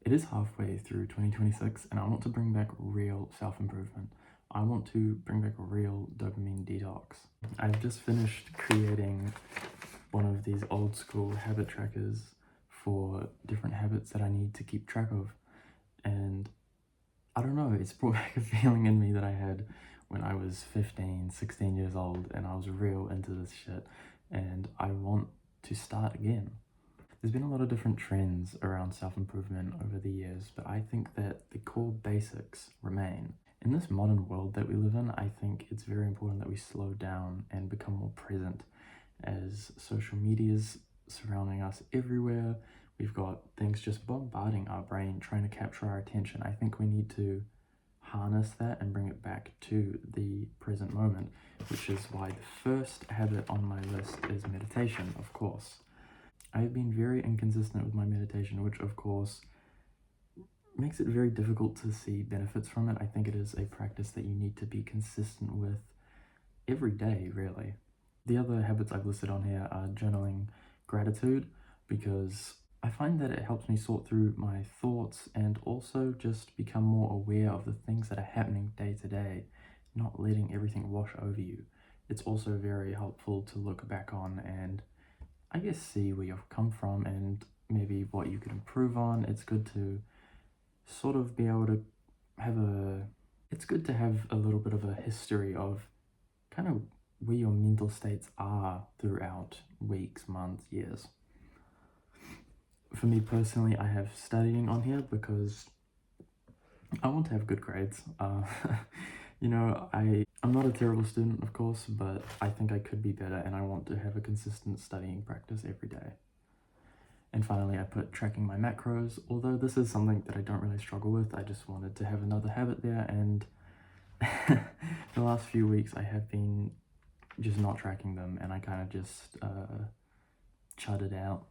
It is halfway through 2026 and I want to bring back real self-improvement. I want to bring back a real dopamine detox. I've just finished creating one of these old school habit trackers for different habits that I need to keep track of. And I don't know, it's brought back a feeling in me that I had when I was 15, 16 years old and I was real into this shit, and I want to start again. There's been a lot of different trends around self-improvement over the years, but I think that the core basics remain. In this modern world that we live in, I think it's very important that we slow down and become more present, as social media's surrounding us everywhere. We've got things just bombarding our brain, trying to capture our attention. I think we need to harness that and bring it back to the present moment, which is why the first habit on my list is meditation, of course. I've been very inconsistent with my meditation, which of course makes it very difficult to see benefits from it. I think it is a practice that you need to be consistent with every day, really. The other habits I've listed on here are journaling gratitude, because I find that it helps me sort through my thoughts and also just become more aware of the things that are happening day to day, not letting everything wash over you. It's also very helpful to look back on and I guess see where you've come from and maybe what you could improve on. It's good to sort of be able to have a little bit of a history of kind of where your mental states are throughout weeks, months, years. For me personally, I have studying on here because I want to have good grades. You know, I'm not a terrible student, of course, but I think I could be better and I want to have a consistent studying practice every day. And finally, I put tracking my macros, although this is something that I don't really struggle with. I just wanted to have another habit there, and the last few weeks I have been just not tracking them and I kind of just chud it out.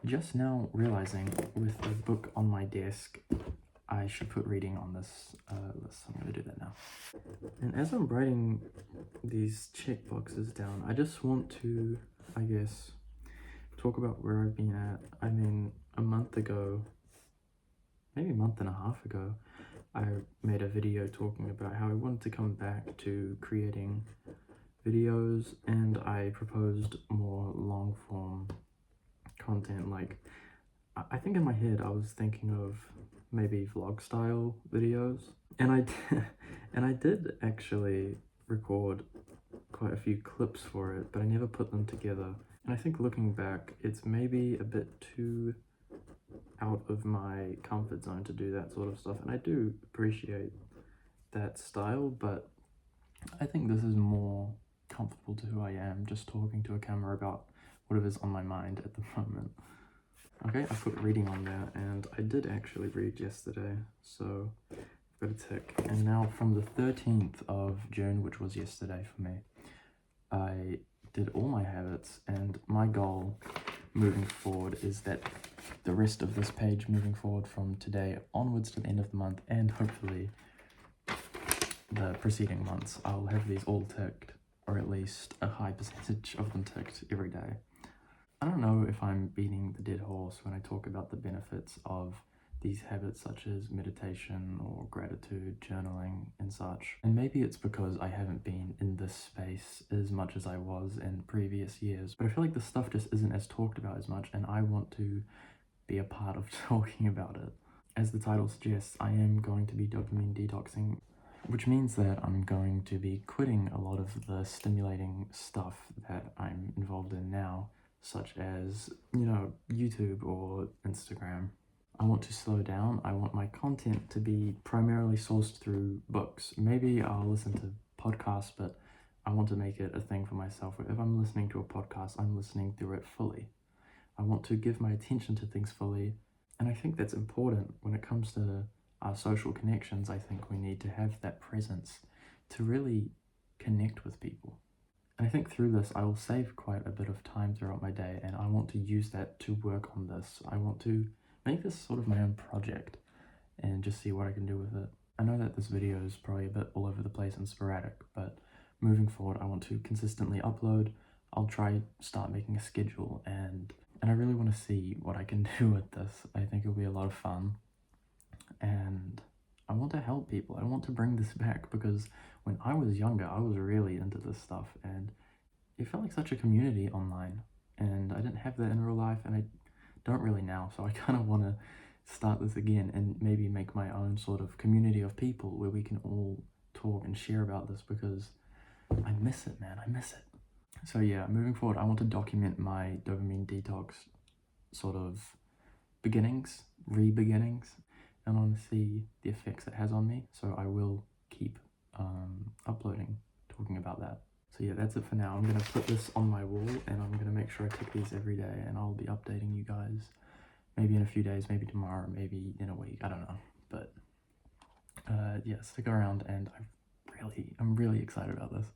Just now realizing with a book on my desk, I should put reading on this list. I'm going to do that now. And as I'm writing these check boxes down, I just want to, I guess, talk about where I've been at. I mean, a month ago, maybe a month and a half ago, I made a video talking about how I wanted to come back to creating videos, and I proposed more long form content. Like, I think in my head I was thinking of maybe vlog style videos, and I did actually record quite a few clips for it, but I never put them together. And I think looking back, it's maybe a bit too out of my comfort zone to do that sort of stuff, and I do appreciate that style, but I think this is more comfortable to who I am, just talking to a camera about whatever's on my mind at the moment. Okay, I put reading on there, and I did actually read yesterday, so I've got a tick. And now from the 13th of June, which was yesterday for me, I did all my habits, and my goal moving forward is that the rest of this page moving forward from today onwards to the end of the month, and hopefully the preceding months, I'll have these all ticked, or at least a high percentage of them ticked every day. I don't know if I'm beating the dead horse when I talk about the benefits of these habits such as meditation or gratitude, journaling and such. And maybe it's because I haven't been in this space as much as I was in previous years, but I feel like this stuff just isn't as talked about as much, and I want to be a part of talking about it. As the title suggests, I am going to be dopamine detoxing, which means that I'm going to be quitting a lot of the stimulating stuff that I'm involved in now, such as, you know, YouTube or Instagram. I want to slow down. I want my content to be primarily sourced through books. Maybe I'll listen to podcasts, but I want to make it a thing for myself where if I'm listening to a podcast, I'm listening through it fully. I want to give my attention to things fully, and I think that's important when it comes to our social connections. I think we need to have that presence to really connect with people. And I think through this, I will save quite a bit of time throughout my day, and I want to use that to work on this. I want to make this sort of my own project and just see what I can do with it. I know that this video is probably a bit all over the place and sporadic, but moving forward, I want to consistently upload. I'll try start making a schedule, and And I really want to see what I can do with this. I think it'll be a lot of fun. And I want to help people. I want to bring this back because when I was younger, I was really into this stuff and it felt like such a community online. And I didn't have that in real life and I don't really now. So I kind of want to start this again and maybe make my own sort of community of people where we can all talk and share about this because I miss it, man. I miss it. So yeah, moving forward, I want to document my dopamine detox sort of beginnings, re-beginnings, and I want to see the effects it has on me. So I will keep uploading, talking about that. So yeah, that's it for now. I'm going to put this on my wall and I'm going to make sure I tick these every day and I'll be updating you guys maybe in a few days, maybe tomorrow, maybe in a week, I don't know. But yeah, stick around and I'm really excited about this.